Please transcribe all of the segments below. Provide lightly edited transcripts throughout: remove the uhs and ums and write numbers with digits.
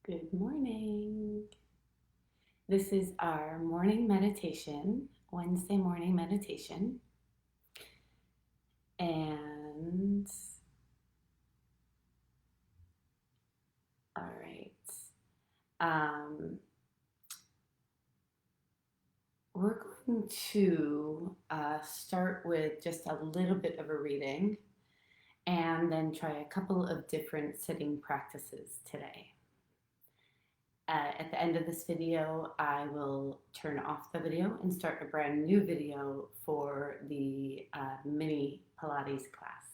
Good morning. This is our morning meditation, Wednesday morning meditation. And all right, we're going to start with just a little bit of a reading and then try a couple of different sitting practices today. At the end of this video, I will turn off the video and start a brand new video for the mini Pilates class.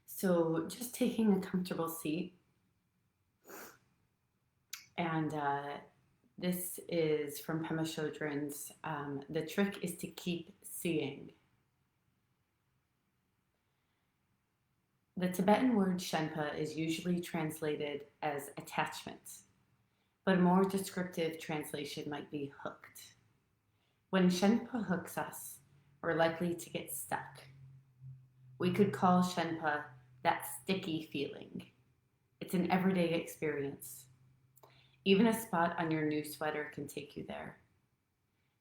So just taking a comfortable seat, and this is from Pema Chodron's The Trick is to Keep Seeing. The Tibetan word Shenpa is usually translated as attachment, but a more descriptive translation might be hooked. When Shenpa hooks us, we're likely to get stuck. We could call Shenpa that sticky feeling. It's an everyday experience. Even a spot on your new sweater can take you there.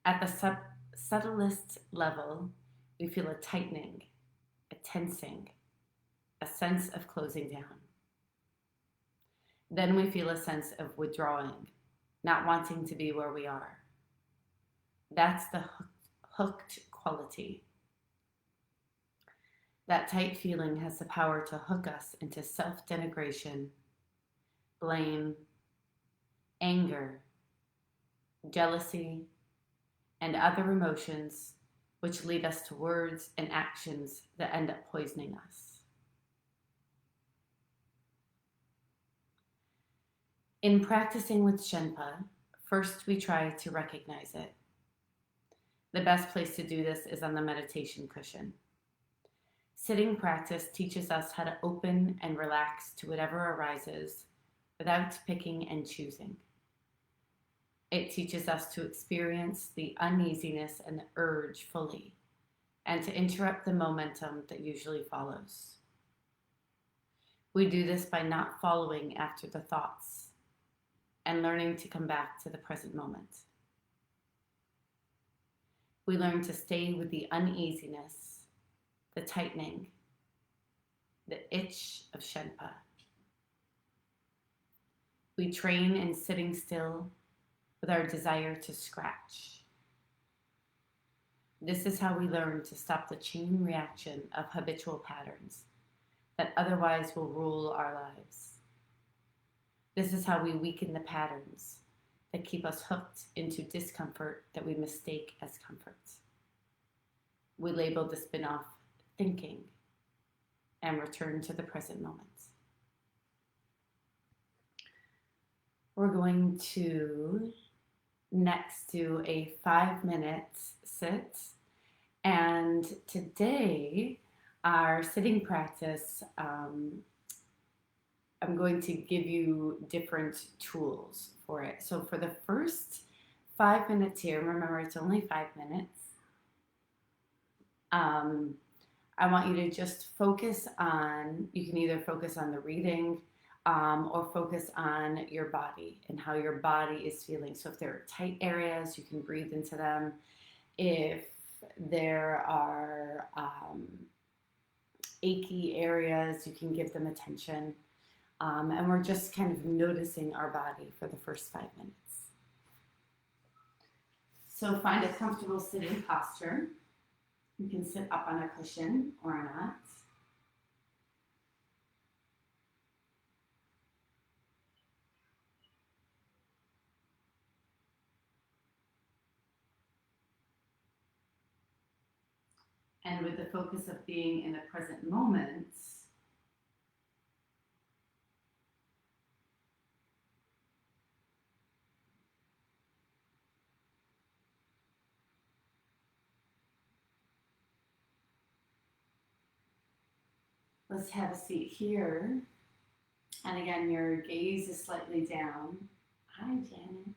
At the subtlest level, we feel a tightening, a tensing, a sense of closing down. Then we feel a sense of withdrawing, not wanting to be where we are. That's the hooked quality. That tight feeling has the power to hook us into self-denigration, blame, anger, jealousy, and other emotions which lead us to words and actions that end up poisoning us. In practicing with Shenpa, first we try to recognize it. The best place to do this is on the meditation cushion. Sitting practice teaches us how to open and relax to whatever arises without picking and choosing. It teaches us to experience the uneasiness and the urge fully, and to interrupt the momentum that usually follows. We do this by not following after the thoughts and learning to come back to the present moment. We learn to stay with the uneasiness, the tightening, the itch of Shenpa. We train in sitting still with our desire to scratch. This is how we learn to stop the chain reaction of habitual patterns that otherwise will rule our lives. This is how we weaken the patterns that keep us hooked into discomfort that we mistake as comfort. We label the spin-off thinking and return to the present moment. We're going to next do a 5-minute sit, and today our sitting practice, I'm going to give you different tools for it. So for the first 5 minutes here, remember it's only 5 minutes, I want you to just focus on, you can either focus on the reading or focus on your body and how your body is feeling. So if there are tight areas, you can breathe into them. If there are achy areas, you can give them attention. And we're just kind of noticing our body for the first 5 minutes. So find a comfortable sitting posture. You can sit up on a cushion or not. And with the focus of being in the present moment, let's have a seat here. And again, your gaze is slightly down. Hi, Janet.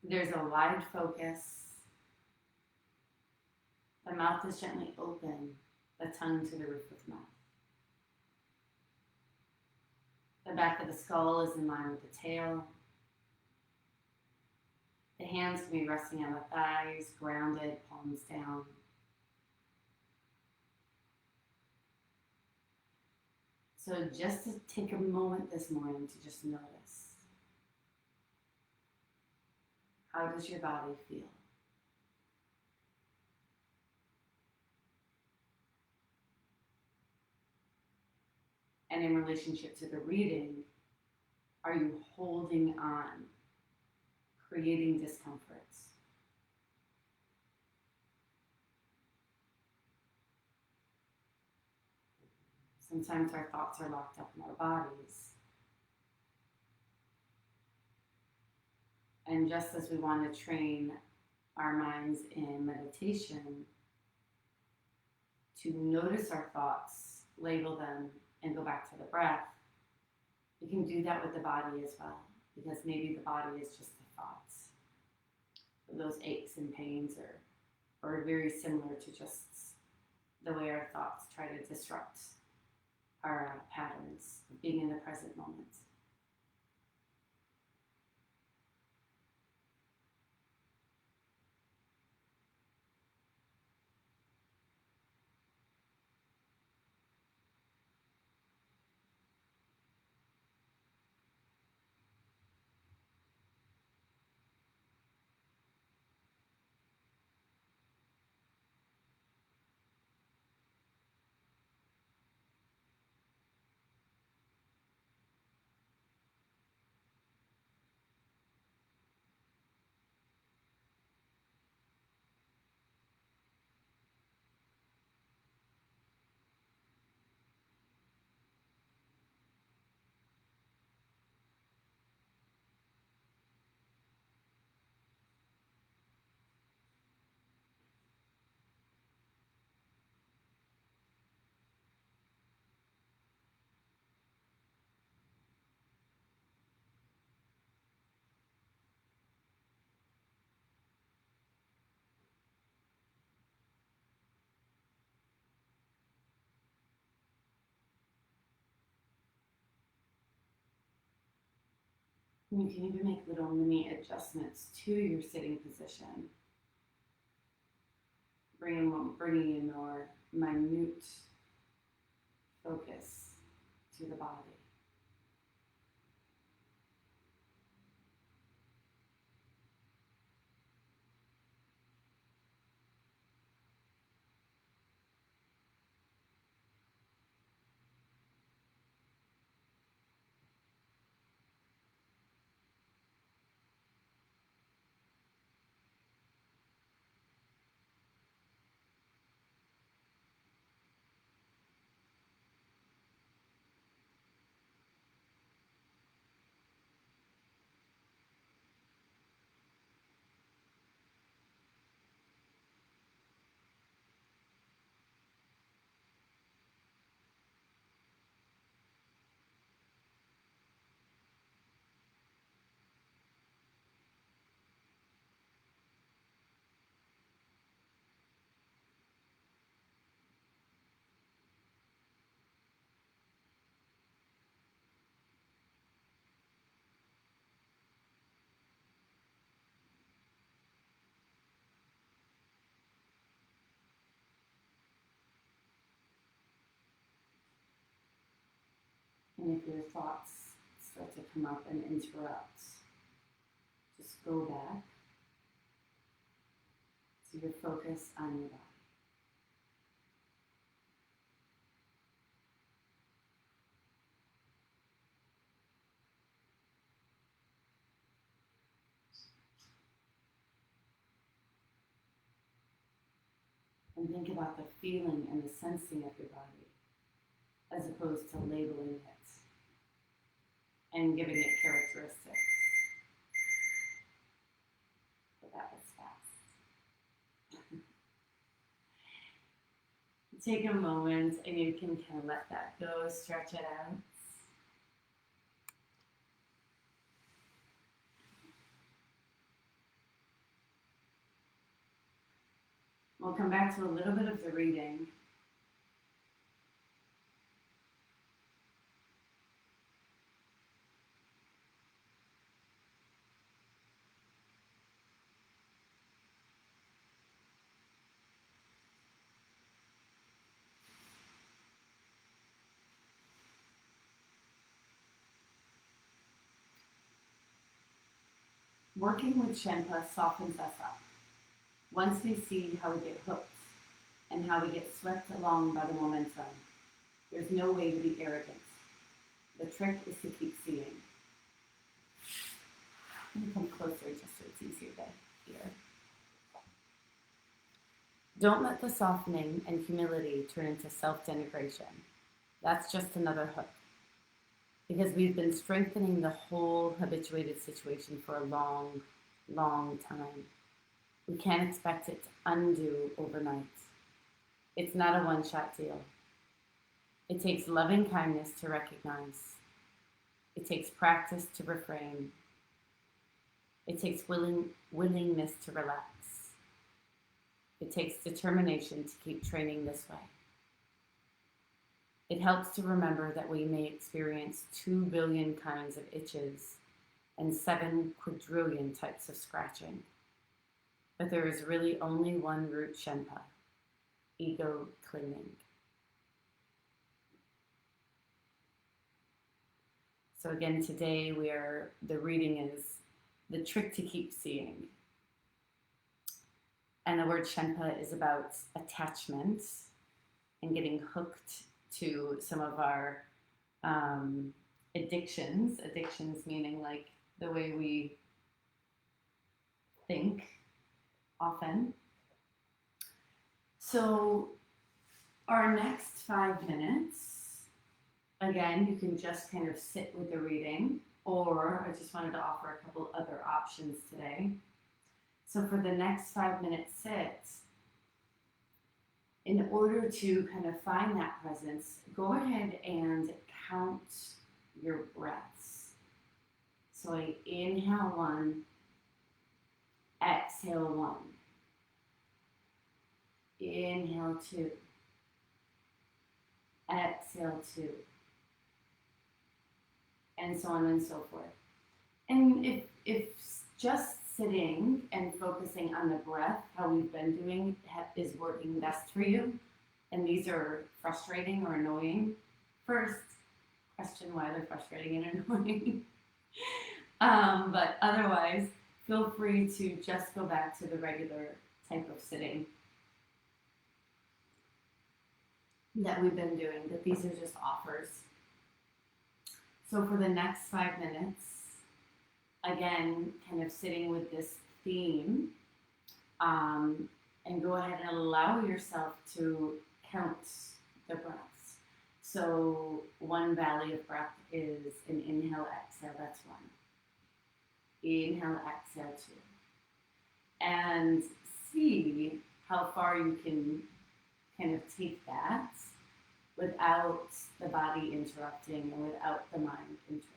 There's a wide focus. The mouth is gently open. the tongue to the roof of the mouth. The back of the skull is in line with the tail. The hands can be resting on the thighs, grounded, palms down. So just to take a moment this morning to just notice, how does your body feel? And in relationship to the reading, are you holding on, creating discomforts? Sometimes our thoughts are locked up in our bodies. And just as we want to train our minds in meditation to notice our thoughts, label them, and go back to the breath, we can do that with the body as well, because maybe the body is just the thoughts. Those aches and pains are very similar to just the way our thoughts try to disrupt our patterns of being in the present moment. You can even make little mini adjustments to your sitting position, bringing in more minute focus to the body. And if your thoughts start to come up and interrupt, just go back to your focus on your body. And think about the feeling and the sensing of your body, as opposed to labeling it and giving it characteristics. But that was fast. Take a moment and you can kind of let that go, stretch it out. We'll come back to a little bit of the reading, Working with Shenpa softens us up. Once we see how we get hooked and how we get swept along by the momentum, there's no way to be arrogant. The trick is to keep seeing. Let me come closer just so it's easier to hear. Don't let the softening and humility turn into self-denigration. That's just another hook. Because we've been strengthening the whole habituated situation for a long, long time. We can't expect it to undo overnight. It's not a one-shot deal. It takes loving kindness to recognize. It takes practice to refrain. It takes willingness to relax. It takes determination to keep training this way. It helps to remember that we may experience 2 billion kinds of itches and 7 quadrillion types of scratching. But there is really only one root Shenpa, ego clinging. So again, today the reading is the trick to keep seeing. And the word Shenpa is about attachment and getting hooked to some of our addictions. Addictions meaning like the way we think often. So our next 5 minutes, again, you can just kind of sit with the reading, or I just wanted to offer a couple other options today. So for the next 5-minute sit, in order to kind of find that presence, go ahead and count your breaths. So I inhale 1, exhale 1, inhale 2, exhale 2, and so on and so forth. And if just sitting and focusing on the breath, how we've been doing, is working best for you, and these are frustrating or annoying, first question why they're frustrating and annoying. But otherwise, feel free to just go back to the regular type of sitting that we've been doing, but these are just offers. So for the next 5 minutes, again, kind of sitting with this theme, and go ahead and allow yourself to count the breaths. So 1 valley of breath is an inhale, exhale, that's 1. Inhale, exhale, 2. And see how far you can kind of take that without the body interrupting and without the mind interrupting.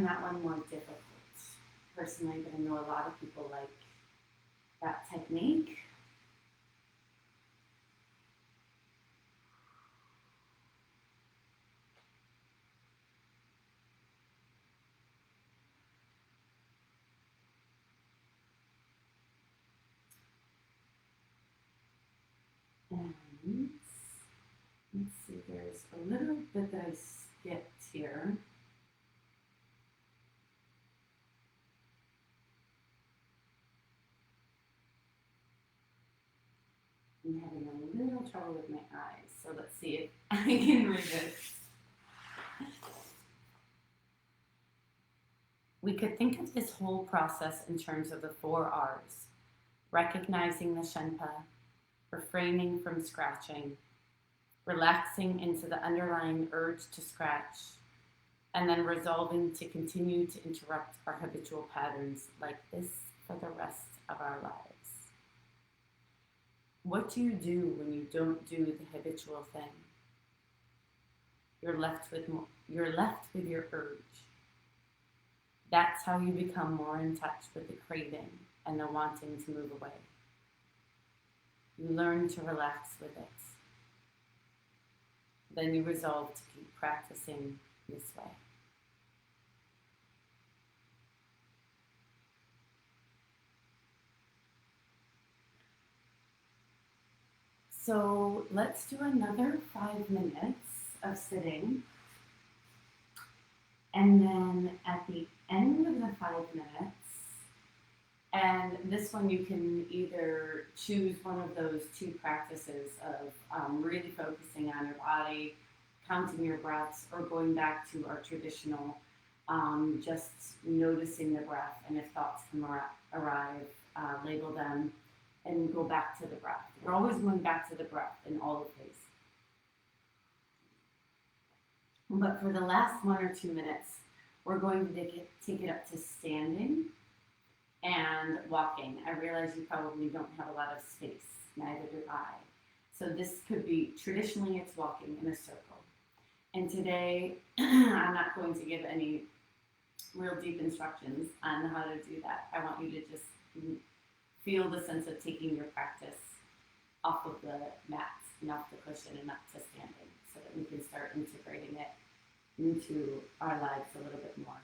find that one more difficult personally, but I know a lot of people like that technique. And let's see, there's a little bit that I skipped here. I'm having a little trouble with my eyes, so let's see if I can read this. We could think of this whole process in terms of the 4 R's: recognizing the Shenpa, refraining from scratching, relaxing into the underlying urge to scratch, and then resolving to continue to interrupt our habitual patterns like this for the rest of our lives. What do you do when you don't do the habitual thing? You're left with your urge. That's how you become more in touch with the craving and the wanting to move away. You learn to relax with it. Then you resolve to keep practicing this way. So let's do another 5 minutes of sitting. And then at the end of the 5 minutes, and this one you can either choose one of those 2 practices of really focusing on your body, counting your breaths, or going back to our traditional, just noticing the breath, and if thoughts come arrive, label them and go back to the breath. We're always going back to the breath in all of these. But for the last 1 or 2 minutes, we're going to take it up to standing and walking. I realize you probably don't have a lot of space, neither do I. So this could be, traditionally it's walking in a circle. And today, I'm not going to give any real deep instructions on how to do that. I want you to just feel the sense of taking your practice off of the mat and off the cushion and up to standing, so that we can start integrating it into our lives a little bit more.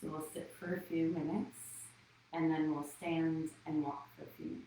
So we'll sit for a few minutes, and then we'll stand and walk for a few minutes.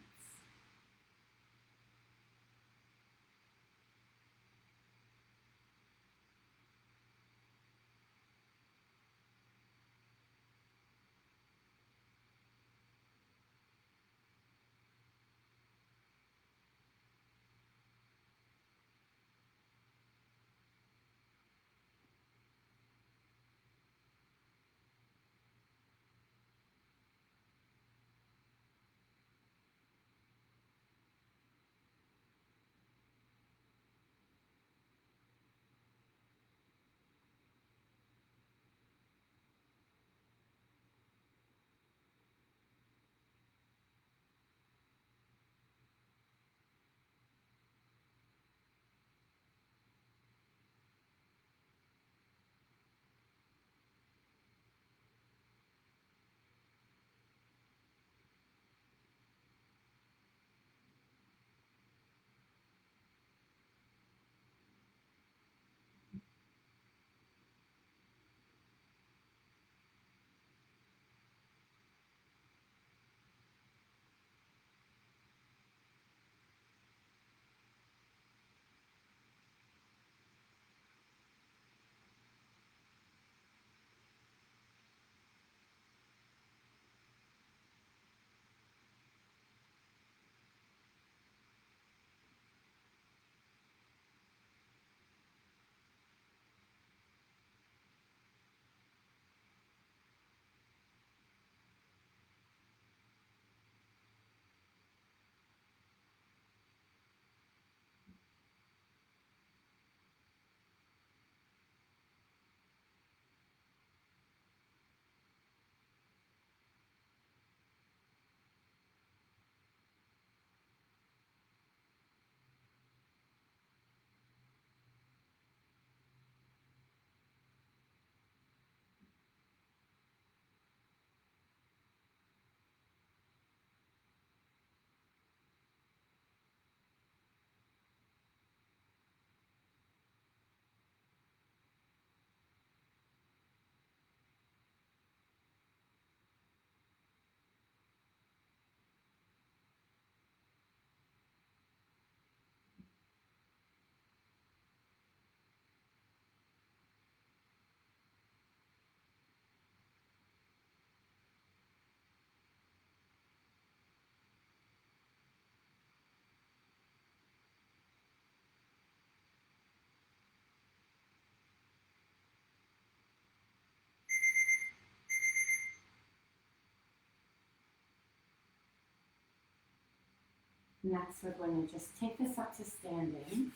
Next, we're going to just take this up to standing.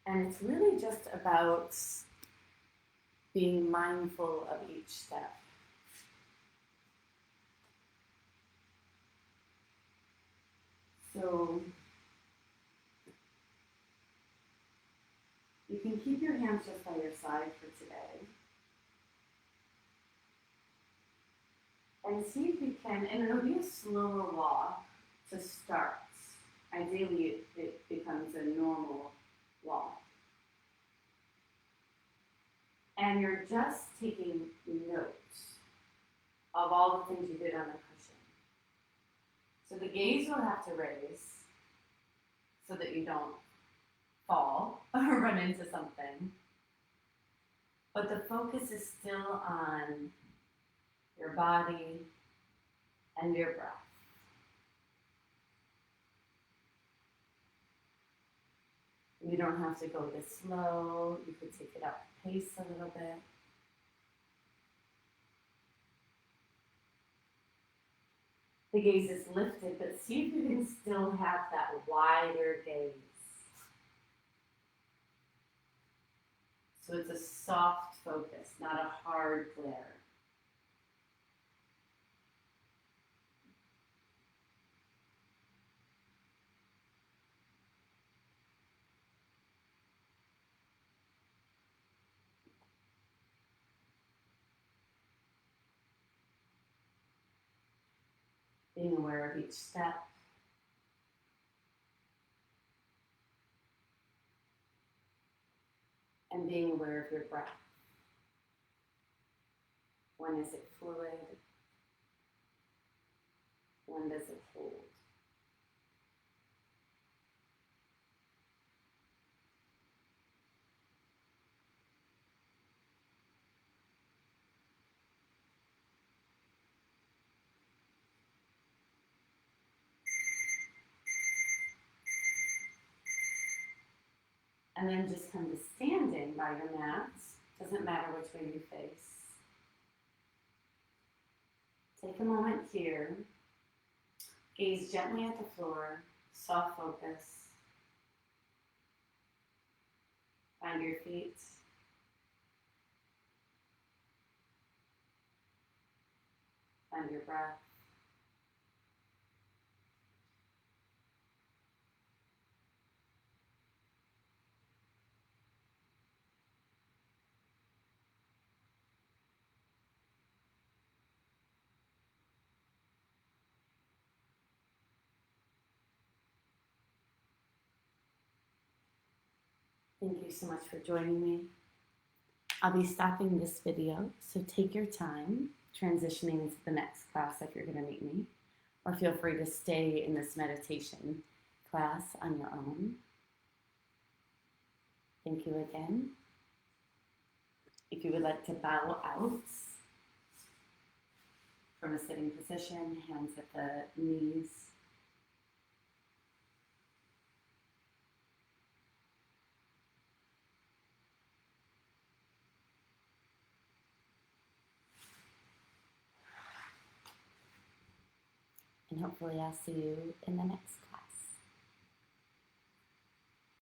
And it's really just about being mindful of each step. So you can keep your hands just by your side for today. And see if you can, and it'll be a slower walk to start. Ideally, it becomes a normal walk. And you're just taking notes of all the things you did on the cushion. So the gaze will have to raise so that you don't fall or run into something. But the focus is still on your body and your breath. You don't have to go this slow. You could take it up pace a little bit. The gaze is lifted, but see if you can still have that wider gaze. So it's a soft focus, not a hard glare. Being aware of each step. And being aware of your breath. When is it fluid? When does it hold? And then just come to standing by your mat. Doesn't matter which way you face. Take a moment here. Gaze gently at the floor. Soft focus. Find your feet. Find your breath. Thank you so much for joining me. I'll be stopping this video, so take your time transitioning into the next class if you're going to meet me, or feel free to stay in this meditation class on your own. Thank you again. If you would like to bow out from a sitting position, hands at the knees. And hopefully I'll see you in the next class.